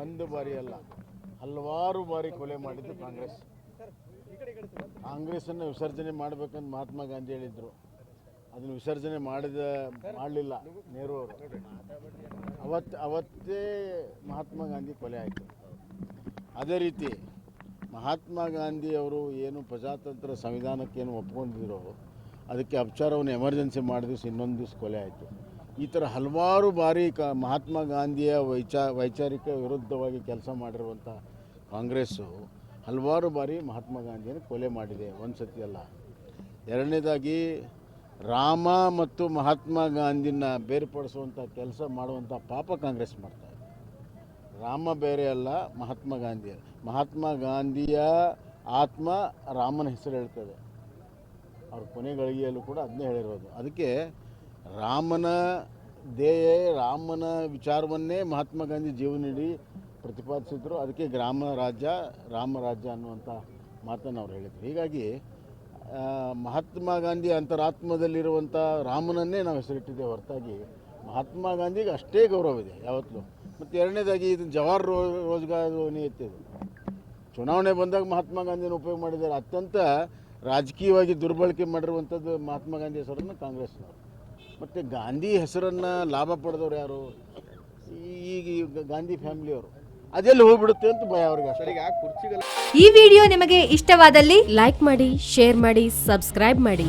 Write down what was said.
ಒಂದು ಬಾರಿ ಅಲ್ಲ, ಹಲವಾರು ಬಾರಿ ಕೊಲೆ ಮಾಡಿದ್ದು ಕಾಂಗ್ರೆಸ್. ಕಾಂಗ್ರೆಸ್ಸನ್ನು ವಿಸರ್ಜನೆ ಮಾಡಬೇಕಂತ ಮಹಾತ್ಮ ಗಾಂಧಿ ಹೇಳಿದರು. ಅದನ್ನು ವಿಸರ್ಜನೆ ಮಾಡಲಿಲ್ಲ ನೆಹರು ಅವರು. ಅವತ್ತೇ ಮಹಾತ್ಮ ಗಾಂಧಿ ಕೊಲೆ ಆಯಿತು. ಅದೇ ರೀತಿ ಮಹಾತ್ಮ ಗಾಂಧಿ ಅವರು ಏನು ಪ್ರಜಾತಂತ್ರ ಸಂವಿಧಾನಕ್ಕೇನು ಒಪ್ಕೊಂಡಿದ್ರು, ಅದಕ್ಕೆ ಅಪಚಾರವನ್ನು ಎಮರ್ಜೆನ್ಸಿ ಮಾಡಿದ ದಿವಸ ಇನ್ನೊಂದು ದಿವಸ ಕೊಲೆ ಆಯಿತು. ಈ ಥರ ಹಲವಾರು ಬಾರಿ ಮಹಾತ್ಮ ಗಾಂಧಿಯ ವೈಚಾರಿಕ ವಿರುದ್ಧವಾಗಿ ಕೆಲಸ ಮಾಡಿರುವಂಥ ಕಾಂಗ್ರೆಸ್ಸು ಹಲವಾರು ಬಾರಿ ಮಹಾತ್ಮ ಗಾಂಧಿಯನ್ನು ಕೊಲೆ ಮಾಡಿದೆ, ಒಂದು ಸತಿ ಅಲ್ಲ. ಎರಡನೇದಾಗಿ ರಾಮ ಮತ್ತು ಮಹಾತ್ಮ ಗಾಂಧಿನ ಬೇರ್ಪಡಿಸುವಂಥ ಕೆಲಸ ಮಾಡುವಂಥ ಪಾಪ ಕಾಂಗ್ರೆಸ್ ಮಾಡ್ತಾರೆ. ರಾಮ ಬೇರೆ ಅಲ್ಲ, ಮಹಾತ್ಮ ಗಾಂಧಿ. ಮಹಾತ್ಮ ಗಾಂಧಿಯ ಆತ್ಮ ರಾಮನ ಹೆಸರು ಹೇಳ್ತದೆ. ಅವ್ರ ಕೊನೆ ಗಳಿಗೆಯಲ್ಲೂ ಕೂಡ ಅದನ್ನೇ ಹೇಳಿರೋದು. ಅದಕ್ಕೆ ರಾಮನ ರಾಮನ ವಿಚಾರವನ್ನೇ ಮಹಾತ್ಮ ಗಾಂಧಿ ಜೀವನವಿಡೀ ಪ್ರತಿಪಾದಿಸಿದ್ರು. ಅದಕ್ಕೆ ರಾಮರಾಜ್ಯ ಅನ್ನುವಂಥ ಮಾತನ್ನು ಅವ್ರು ಹೇಳಿದರು. ಹೀಗಾಗಿ ಮಹಾತ್ಮ ಗಾಂಧಿ ಅಂತರಾತ್ಮದಲ್ಲಿರುವಂಥ ರಾಮನನ್ನೇ ನಾವು ಹೆಸರಿಟ್ಟಿದ್ದೇವೆ ಹೊರತಾಗಿ ಮಹಾತ್ಮ ಗಾಂಧಿಗೆ ಅಷ್ಟೇ ಗೌರವ ಇದೆ ಯಾವತ್ತೂ. ಮತ್ತು ಎರಡನೇದಾಗಿ ಇದು ಜವಾಹರ್ ರೋಜ್ಗಾರ್ ನೀತಿ. ಇದು ಚುನಾವಣೆ ಬಂದಾಗ ಮಹಾತ್ಮ ಗಾಂಧಿನ ಉಪಯೋಗ ಮಾಡಿದ್ದಾರೆ. ಅತ್ಯಂತ ರಾಜಕೀಯವಾಗಿ ದುರ್ಬಳಕೆ ಮಾಡಿರುವಂಥದ್ದು ಮಹಾತ್ಮ ಗಾಂಧಿ ಹೆಸರನ್ನು ಕಾಂಗ್ರೆಸ್ನವರು. ಮತ್ತು ಗಾಂಧಿ ಹೆಸರನ್ನು ಲಾಭ ಪಡೆದವ್ರು ಯಾರು? ಈಗ ಗಾಂಧಿ ಫ್ಯಾಮಿಲಿಯವರು. ಅದೆಲ್ಲಿ ಹೋಗ್ಬಿಡುತ್ತೆ ಅಂತ ಭಯ ಅವ್ರಿಗೆ ಅಷ್ಟೇ. ಈ ವಿಡಿಯೋ ನಿಮಗೆ ಇಷ್ಟವಾದಲ್ಲಿ ಲೈಕ್ ಮಾಡಿ, ಶೇರ್ ಮಾಡಿ, ಸಬ್ಸ್ಕ್ರೈಬ್ ಮಾಡಿ.